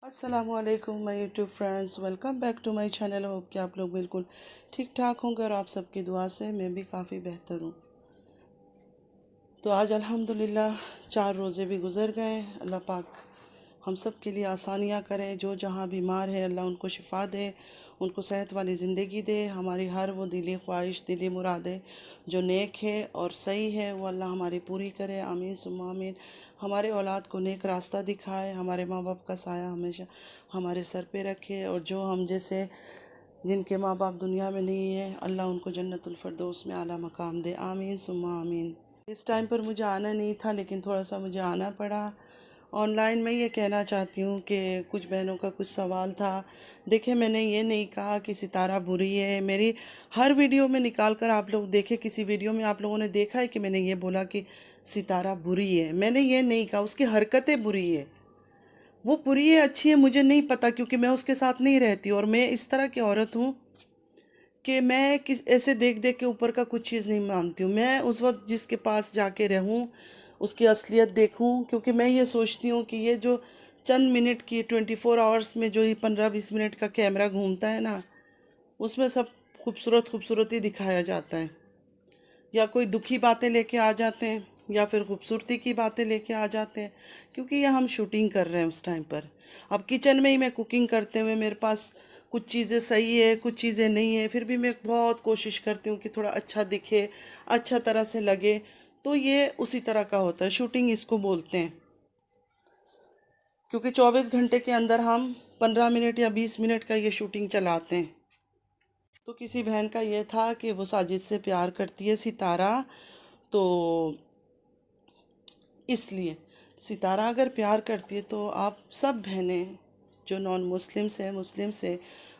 अस्सलामुअलैकुम my YouTube friends, welcome back to my channel. Hope कि आप लोग बिल्कुल ठीक ठाक होंगे और आप सबकी दुआ से मैं भी काफ़ी बेहतर हूँ। तो आज अल्हम्दुलिल्लाह 4 रोज़े भी गुज़र गए। अल्लाह पाक हम सब के लिए आसानियाँ करें। जो जहाँ बीमार है अल्लाह उनको शिफ़ा दे, उनको सेहत वाली ज़िंदगी दे। हमारी हर वो दिली ख्वाहिश, दिली मुरादें जो नेक है और सही है वो अल्लाह हमारी पूरी करे। आमीन सुम्मा आमीन। हमारे औलाद को नेक रास्ता दिखाए, हमारे माँ बाप का साया हमेशा हमारे सर पे रखे, और जो हम जैसे जिनके माँ बाप दुनिया में नहीं है अल्लाह उनको जन्नतुल फिरदौस में आला मकाम दे। आमीन सुम्मा आमीन। इस टाइम पर मुझे आना नहीं था, लेकिन थोड़ा सा मुझे आना पड़ा। ऑनलाइन मैं ये कहना चाहती हूँ कि कुछ बहनों का कुछ सवाल था। देखिए, मैंने ये नहीं कहा कि सितारा बुरी है। मेरी हर वीडियो में निकाल कर आप लोग देखें, किसी वीडियो में आप लोगों ने देखा है कि मैंने ये बोला कि सितारा बुरी है? मैंने ये नहीं कहा। उसकी हरकतें बुरी है, वो बुरी है अच्छी है मुझे नहीं पता, क्योंकि मैं उसके साथ नहीं रहती। और मैं इस तरह की औरत हूँ कि मैं किस ऐसे देख देख के ऊपर का कुछ चीज़ नहीं मानती हूँ। मैं उस वक्त जिसके पास जाके रहूँ, उसकी असलियत देखूँ, क्योंकि मैं ये सोचती हूँ कि ये जो चंद मिनट की 24 आवर्स में जो ये 15-20 मिनट का कैमरा घूमता है ना, उसमें सब खूबसूरत खूबसूरत ही दिखाया जाता है। या कोई दुखी बातें लेके आ जाते हैं, या फिर खूबसूरती की बातें लेके आ जाते हैं, क्योंकि ये हम शूटिंग कर रहे हैं उस टाइम पर। अब किचन में ही मैं कुकिंग करते हुए मेरे पास कुछ चीज़ें सही है, कुछ चीज़ें नहीं है, फिर भी मैं बहुत कोशिश करती हूँ कि थोड़ा अच्छा दिखे, अच्छा तरह से लगे। तो ये उसी तरह का होता है, शूटिंग इसको बोलते हैं। क्योंकि 24 घंटे के अंदर हम 15 मिनट या 20 मिनट का ये शूटिंग चलाते हैं। तो किसी बहन का ये था कि वो साजिद से प्यार करती है, सितारा, तो इसलिए सितारा अगर प्यार करती है तो आप सब बहनें जो नॉन मुस्लिम्स हैं, मुस्लिम से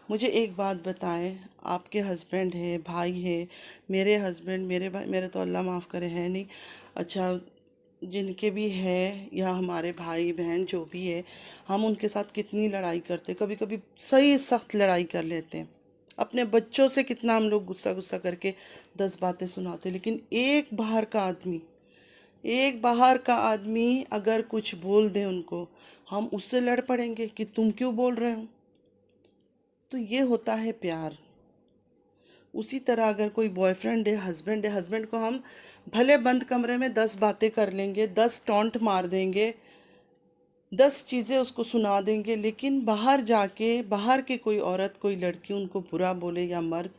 मुझे एक बात बताएं। आपके हस्बैंड है, भाई है, मेरे हस्बैंड, मेरे भाई, मेरे तो अल्लाह माफ़ करे है नहीं, अच्छा, जिनके भी है या हमारे भाई बहन जो भी है, हम उनके साथ कितनी लड़ाई करते, कभी कभी सही सख्त लड़ाई कर लेते हैं। अपने बच्चों से कितना हम लोग गुस्सा गुस्सा करके 10 बातें सुनाते, लेकिन एक बाहर का आदमी अगर कुछ बोल दे उनको, हम उससे लड़ पड़ेंगे कि तुम क्यों बोल रहे हो। तो ये होता है प्यार। उसी तरह अगर कोई बॉयफ्रेंड है, हस्बैंड को हम भले बंद कमरे में 10 बातें कर लेंगे, 10 टॉन्ट मार देंगे, 10 चीज़ें उसको सुना देंगे, लेकिन बाहर जाके बाहर की कोई औरत, कोई लड़की उनको बुरा बोले या मर्द,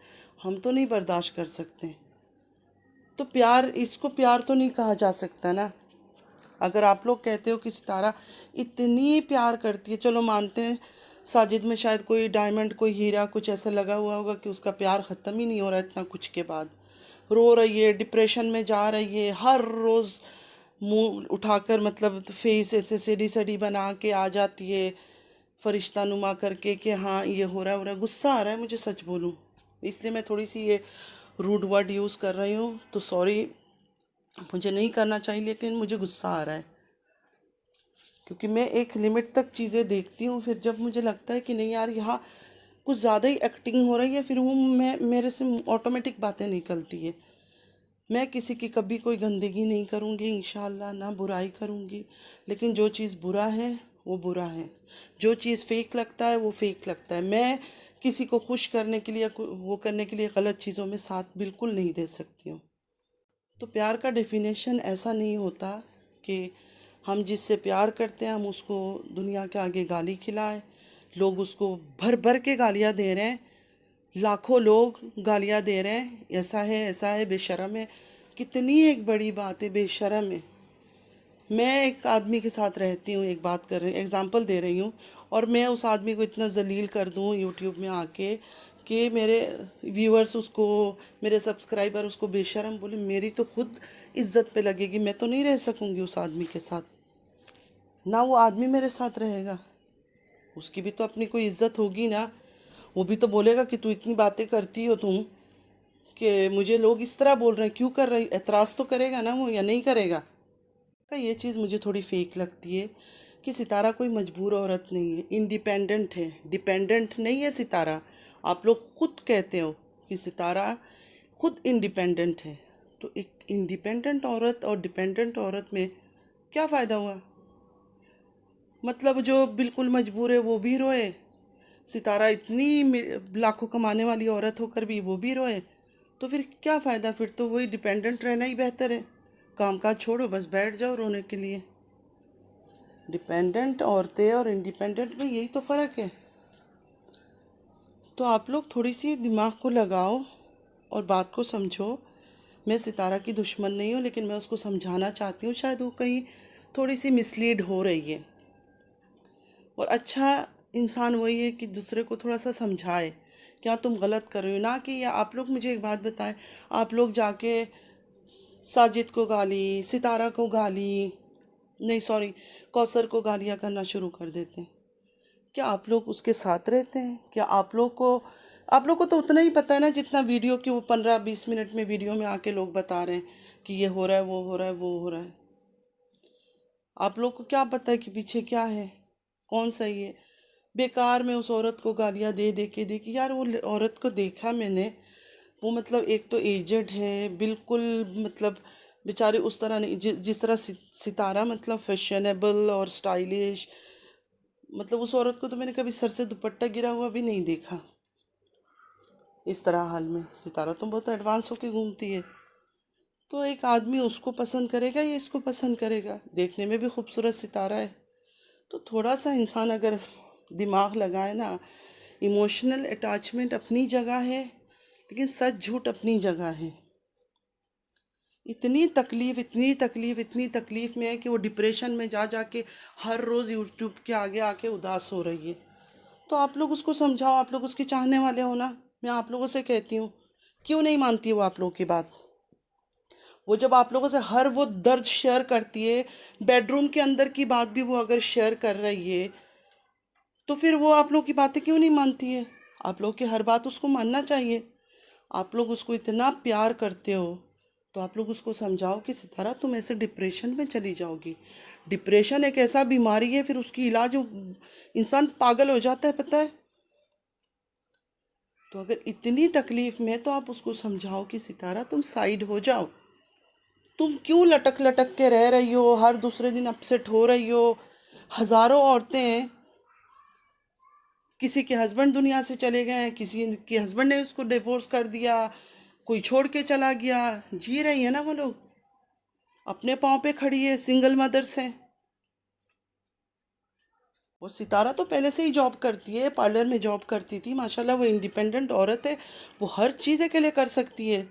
हम तो नहीं बर्दाश्त कर सकते। तो प्यार, इसको प्यार तो नहीं कहा जा सकता ना। अगर आप लोग कहते हो कि सितारा इतनी प्यार करती है, चलो मानते हैं साजिद में शायद कोई डायमंड, कोई हीरा, कुछ ऐसा लगा हुआ होगा कि उसका प्यार ख़त्म ही नहीं हो रहा इतना कुछ के बाद। रो रही है, डिप्रेशन में जा रही है, हर रोज़ मुंह उठाकर, मतलब फेस ऐसे सड़ी सड़ी बना के आ जाती है, फरिश्ता नुमा करके कि हाँ ये हो रहा है। गुस्सा आ रहा है मुझे, सच बोलूँ, इसलिए मैं थोड़ी सी ये रूड वर्ड यूज़ कर रही हूँ। तो सॉरी, मुझे नहीं करना चाहिए, लेकिन मुझे गुस्सा आ रहा है, क्योंकि मैं एक लिमिट तक चीज़ें देखती हूँ। फिर जब मुझे लगता है कि नहीं यार, यहाँ कुछ ज़्यादा ही एक्टिंग हो रही है, फिर वो मैं मेरे से ऑटोमेटिक बातें निकलती है। मैं किसी की कभी कोई गंदगी नहीं करूँगी इंशाल्लाह, ना बुराई करूँगी, लेकिन जो चीज़ बुरा है वो बुरा है, जो चीज़ फेक लगता है वो फेक लगता है। मैं किसी को खुश करने के लिए, वो करने के लिए गलत चीज़ों में साथ बिल्कुल नहीं दे सकती हूँ। तो प्यार का डेफिनेशन ऐसा नहीं होता कि हम जिससे प्यार करते हैं हम उसको दुनिया के आगे गाली खिलाएं। लोग उसको भर भर के गालियां दे रहे हैं, लाखों लोग गालियां दे रहे हैं, ऐसा है, बेशर्म है। कितनी एक बड़ी बात है, बेशर्म है। मैं एक आदमी के साथ रहती हूँ, एक बात कर रही हूँ, एग्जांपल दे रही हूँ, और मैं उस आदमी को इतना जलील कर दूँ यूट्यूब में आके कि मेरे व्यूअर्स उसको, मेरे सब्सक्राइबर उसको बेशर्म बोले, मेरी तो खुद इज्जत पे लगेगी। मैं तो नहीं रह सकूँगी उस आदमी के साथ, ना वो आदमी मेरे साथ रहेगा। उसकी भी तो अपनी कोई इज्जत होगी ना। वो भी तो बोलेगा कि तू इतनी बातें करती हो तुम, कि मुझे लोग इस तरह बोल रहे हैं, क्यों कर रही, एतराज़ तो करेगा ना वो, या नहीं करेगा। का ये चीज़ मुझे थोड़ी फेक लगती है कि सितारा कोई मजबूर औरत नहीं है, इंडिपेंडेंट है, डिपेंडेंट नहीं है सितारा। आप लोग खुद कहते हो कि सितारा खुद इंडिपेंडेंट है, तो एक इंडिपेंडेंट औरत और डिपेंडेंट औरत में क्या फ़ायदा हुआ? मतलब जो बिल्कुल मजबूर है वो भी रोए, सितारा इतनी लाखों कमाने वाली औरत होकर भी वो भी रोए, तो फिर क्या फ़ायदा? फिर तो वही डिपेंडेंट रहना ही बेहतर है। काम काज छोड़ो, बस बैठ जाओ रोने के लिए। डिपेंडेंट औरतें और इंडिपेंडेंट में यही तो फ़र्क है। तो आप लोग थोड़ी सी दिमाग को लगाओ और बात को समझो। मैं सितारा की दुश्मन नहीं हूँ, लेकिन मैं उसको समझाना चाहती हूँ, शायद वो कहीं थोड़ी सी मिसलीड हो रही है। और अच्छा इंसान वही है कि दूसरे को थोड़ा सा समझाए, क्या तुम गलत कर रहे हो, ना कि या आप लोग मुझे एक बात बताएं, आप लोग जाके साजिद को गाली, सितारा को गाली, नहीं सॉरी, कौसर को गालियाँ करना शुरू कर देते हैं। क्या आप लोग उसके साथ रहते हैं? क्या आप लोग को तो उतना ही पता है ना जितना वीडियो की वो 15-20 मिनट में वीडियो में आके लोग बता रहे हैं कि ये हो रहा है, वो हो रहा है, वो हो रहा है। आप लोग को क्या पता है कि पीछे क्या है, कौन सही है? बेकार में उस औरत को गालियाँ दे दे के देखी यार, वो औरत को देखा मैंने, वो मतलब एक तो एजेड है बिल्कुल, मतलब बेचारी उस तरह नहीं जिस तरह सितारा मतलब फैशनेबल और स्टाइलिश, मतलब उस औरत को तो मैंने कभी सर से दुपट्टा गिरा हुआ भी नहीं देखा इस तरह हाल में। सितारा तो बहुत एडवांस होके घूमती है। तो एक आदमी उसको पसंद करेगा या इसको पसंद करेगा? देखने में भी खूबसूरत सितारा है। तो थोड़ा सा इंसान अगर दिमाग लगाए ना, इमोशनल अटैचमेंट अपनी जगह है, लेकिन सच झूठ अपनी जगह है। इतनी तकलीफ़, इतनी तकलीफ़, इतनी तकलीफ़ में है कि वो डिप्रेशन में जा जाके हर रोज़ यूट्यूब के आगे आके उदास हो रही है। तो आप लोग उसको समझाओ, आप लोग उसके चाहने वाले हो ना। मैं आप लोगों से कहती हूँ, क्यों नहीं मानती वो आप लोगों की बात? वो जब आप लोगों से हर वो दर्द शेयर करती है, बेडरूम के अंदर की बात भी वो अगर शेयर कर रही है, तो फिर वो आप लोग की बातें क्यों नहीं मानती है? आप लोग की हर बात उसको मानना चाहिए। आप लोग उसको इतना प्यार करते हो, तो आप लोग उसको समझाओ कि सितारा तुम ऐसे डिप्रेशन में चली जाओगी। डिप्रेशन एक ऐसा बीमारी है, फिर उसकी इलाज इंसान पागल हो जाता है, पता है? तो अगर इतनी तकलीफ में, तो आप उसको समझाओ कि सितारा तुम साइड हो जाओ। तुम क्यों लटक लटक के रह रही हो, हर दूसरे दिन अपसेट हो रही हो? हजारों औरतें हैं, किसी के हस्बैंड दुनिया से चले गए, किसी के हस्बैंड ने उसको डिवोर्स कर दिया, कोई छोड़ के चला गया, जी रही है ना वो लोग, अपने पाँव पे खड़ी है, सिंगल मदर्स हैं। वो सितारा तो पहले से ही जॉब करती है, पार्लर में जॉब करती थी, माशाल्लाह वो इंडिपेंडेंट औरत है, वो हर चीज़ अकेले कर सकती है।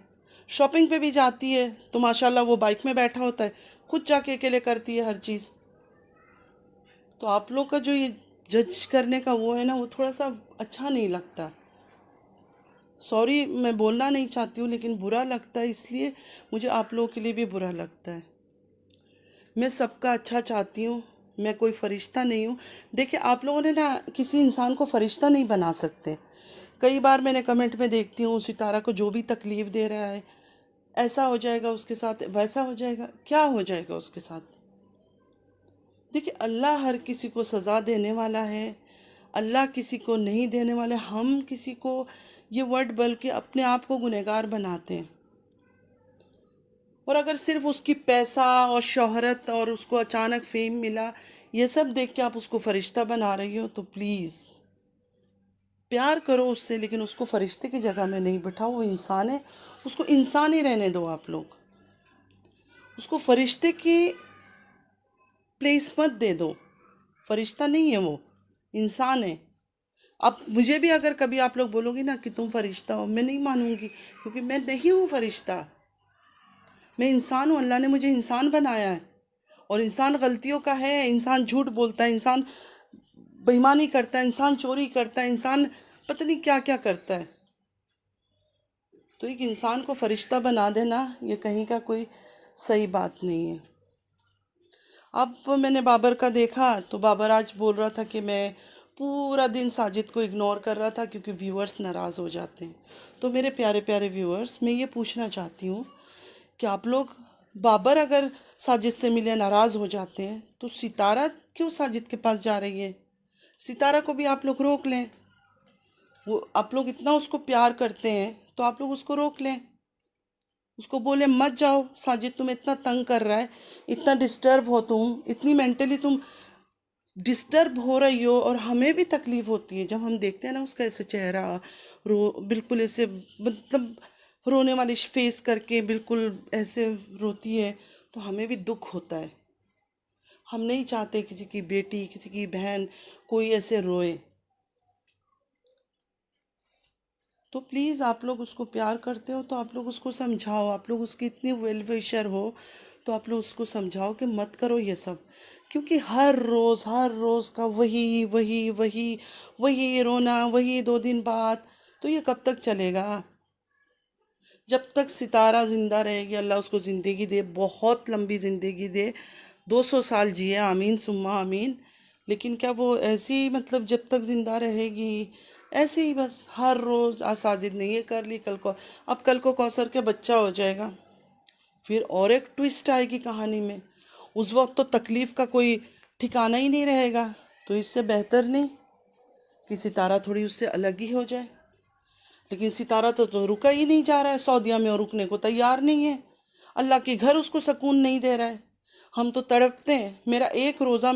शॉपिंग पे भी जाती है तो माशाल्लाह वो बाइक में बैठा होता है, खुद जाके अकेले करती है हर चीज़। तो आप लोग का जो ये जज करने का वो है ना, वो थोड़ा सा अच्छा नहीं लगता। सॉरी, मैं बोलना नहीं चाहती हूँ, लेकिन बुरा लगता है, इसलिए मुझे आप लोगों के लिए भी बुरा लगता है। मैं सबका अच्छा चाहती हूँ, मैं कोई फरिश्ता नहीं हूँ। देखिए, आप लोगों ने ना किसी इंसान को फरिश्ता नहीं बना सकते। कई बार मैंने कमेंट में देखती हूँ, सितारा को जो भी तकलीफ़ दे रहा है, ऐसा हो जाएगा उसके साथ, वैसा हो जाएगा। क्या हो जाएगा उसके साथ? देखिए, अल्लाह हर किसी को सज़ा देने वाला है, अल्लाह किसी को नहीं देने वाले। हम किसी को ये वर्ड बल्कि अपने आप को गुनहगार बनाते हैं। और अगर सिर्फ उसकी पैसा और शोहरत और उसको अचानक फेम मिला, ये सब देख के आप उसको फरिश्ता बना रही हो, तो प्लीज़ प्यार करो उससे, लेकिन उसको फरिश्ते की जगह में नहीं बिठाओ। वो इंसान है, उसको इंसान ही रहने दो। आप लोग उसको फरिश्ते की प्लेस मत दे दो। फरिश्ता नहीं है वो, इंसान है। अब मुझे भी अगर कभी आप लोग बोलोगी ना कि तुम फरिश्ता हो, मैं नहीं मानूंगी, क्योंकि मैं नहीं हूँ फरिश्ता। मैं इंसान हूँ, अल्लाह ने मुझे इंसान बनाया है। और इंसान गलतियों का है, इंसान झूठ बोलता है, इंसान बेईमानी करता है, इंसान चोरी करता है, इंसान पता नहीं क्या क्या करता है। तो एक इंसान को फरिश्ता बना देना, ये कहीं का कोई सही बात नहीं है। अब मैंने बाबर का देखा तो बाबर आज बोल रहा था कि मैं पूरा दिन साजिद को इग्नोर कर रहा था क्योंकि व्यूअर्स नाराज़ हो जाते हैं। तो मेरे प्यारे प्यारे व्यूअर्स, मैं ये पूछना चाहती हूँ कि आप लोग, बाबर अगर साजिद से मिले नाराज़ हो जाते हैं, तो सितारा क्यों साजिद के पास जा रही है? सितारा को भी आप लोग रोक लें। वो आप लोग इतना उसको प्यार करते हैं, तो आप लोग उसको रोक लें। उसको बोले मत जाओ साजिद, तुम इतना तंग कर रहा है, इतना डिस्टर्ब हो तुम, इतनी मेंटली तुम डिस्टर्ब हो रही हो, और हमें भी तकलीफ होती है जब हम देखते हैं ना उसका ऐसे चेहरा बिल्कुल ऐसे, मतलब रोने वाली फेस करके बिल्कुल ऐसे रोती है, तो हमें भी दुख होता है। हम नहीं चाहते किसी की बेटी, किसी की बहन कोई ऐसे रोए। तो प्लीज़, आप लोग उसको प्यार करते हो तो आप लोग उसको समझाओ, आप लोग उसकी इतनी वेल विशर हो तो आप लोग उसको समझाओ कि मत करो ये सब। क्योंकि हर रोज़ का वही वही वही वही रोना, वही 2 दिन बाद, तो ये कब तक चलेगा? जब तक सितारा ज़िंदा रहेगी, अल्लाह उसको ज़िंदगी दे, बहुत लंबी ज़िंदगी दे, 200 साल जिए, आमीन सुम्मा आमीन। लेकिन क्या वो ऐसी, मतलब जब तक ज़िंदा रहेगी ऐसे ही बस हर रोज़ आज साजिद ने ये कर ली, कल को, अब कल को कौसर के बच्चा हो जाएगा, फिर और एक ट्विस्ट आएगी कहानी में। उस वक्त तो तकलीफ़ का कोई ठिकाना ही नहीं रहेगा। तो इससे बेहतर नहीं कि सितारा थोड़ी उससे अलग ही हो जाए। लेकिन सितारा तो रुका ही नहीं जा रहा है सऊदीया में, और रुकने को तैयार नहीं है। अल्लाह के घर उसको सुकून नहीं दे रहा है। हम तो तड़पते हैं। मेरा एक रोज़ा,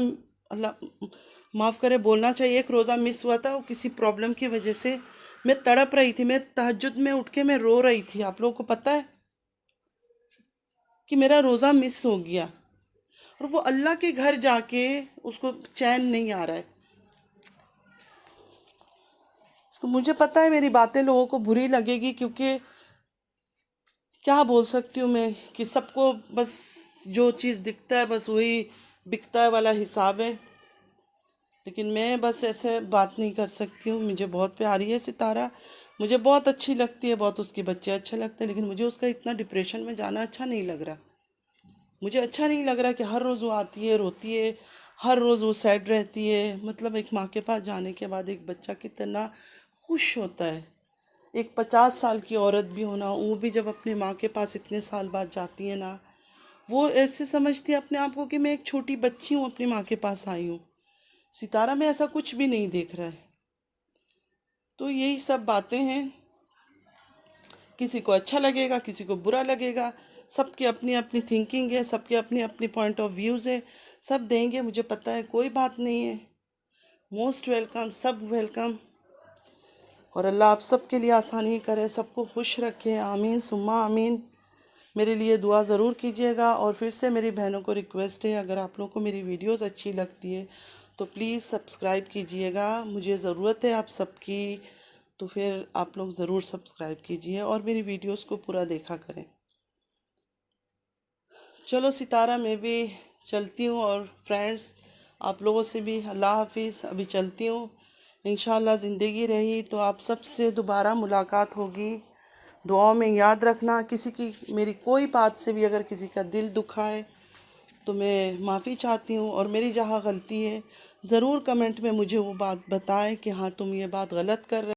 अल्लाह माफ़ करे बोलना चाहिए, एक रोज़ा मिस हुआ था, वो किसी प्रॉब्लम की वजह से। मैं तड़प रही थी, मैं तहज्जुद में उठ के मैं रो रही थी। आप लोगों को पता है कि मेरा रोज़ा मिस हो गया, और वो अल्लाह के घर जाके उसको चैन नहीं आ रहा है। तो मुझे पता है मेरी बातें लोगों को बुरी लगेगी, क्योंकि क्या बोल सकती हूँ मैं कि सबको बस जो चीज़ दिखता है बस वही बिकता है वाला हिसाब है। लेकिन मैं बस ऐसे बात नहीं कर सकती हूँ। मुझे बहुत प्यारी है सितारा, मुझे बहुत अच्छी लगती है, बहुत उसके बच्चे अच्छे लगते हैं, लेकिन मुझे उसका इतना डिप्रेशन में जाना अच्छा नहीं लग रहा। मुझे अच्छा नहीं लग रहा कि हर रोज़ वो आती है, रोती है, हर रोज़ वो सैड रहती है। मतलब एक माँ के पास जाने के बाद एक बच्चा कितना खुश होता है। एक 50 साल की औरत भी होना, वो भी जब अपने माँ के पास इतने साल बाद जाती है ना, वो ऐसे समझती है अपने आप को कि मैं एक छोटी बच्ची हूँ, अपनी माँ के पास आई हूँ। सितारा में ऐसा कुछ भी नहीं देख रहा है। तो यही सब बातें हैं। किसी को अच्छा लगेगा, किसी को बुरा लगेगा, सबकी अपनी अपनी थिंकिंग है, सबके अपनी अपनी पॉइंट ऑफ व्यूज़ है। सब देंगे, मुझे पता है, कोई बात नहीं है। मोस्ट वेलकम, सब वेलकम। और अल्लाह आप सबके लिए आसानी करे, सबको खुश रखे, आमीन सुम्मा आमीन। मेरे लिए दुआ ज़रूर कीजिएगा। और फिर से मेरी बहनों को रिक्वेस्ट है, अगर आप लोगों को मेरी वीडियोस अच्छी लगती है तो प्लीज़ सब्सक्राइब कीजिएगा, मुझे ज़रूरत है आप सबकी। तो फिर आप लोग ज़रूर सब्सक्राइब कीजिए और मेरी वीडियोस को पूरा देखा करें। चलो सितारा, मैं भी चलती हूँ, और फ्रेंड्स आप लोगों से भी अल्लाह हाफिज़। अभी चलती हूँ, इंशाल्लाह ज़िंदगी रही तो आप सबसे दोबारा मुलाकात होगी। दुआओं में याद रखना। किसी की, मेरी कोई बात से भी अगर किसी का दिल दुखा है तो मैं माफ़ी चाहती हूँ, और मेरी जहाँ गलती है ज़रूर कमेंट में मुझे वो बात बताएं कि हाँ तुम ये बात गलत कर रहे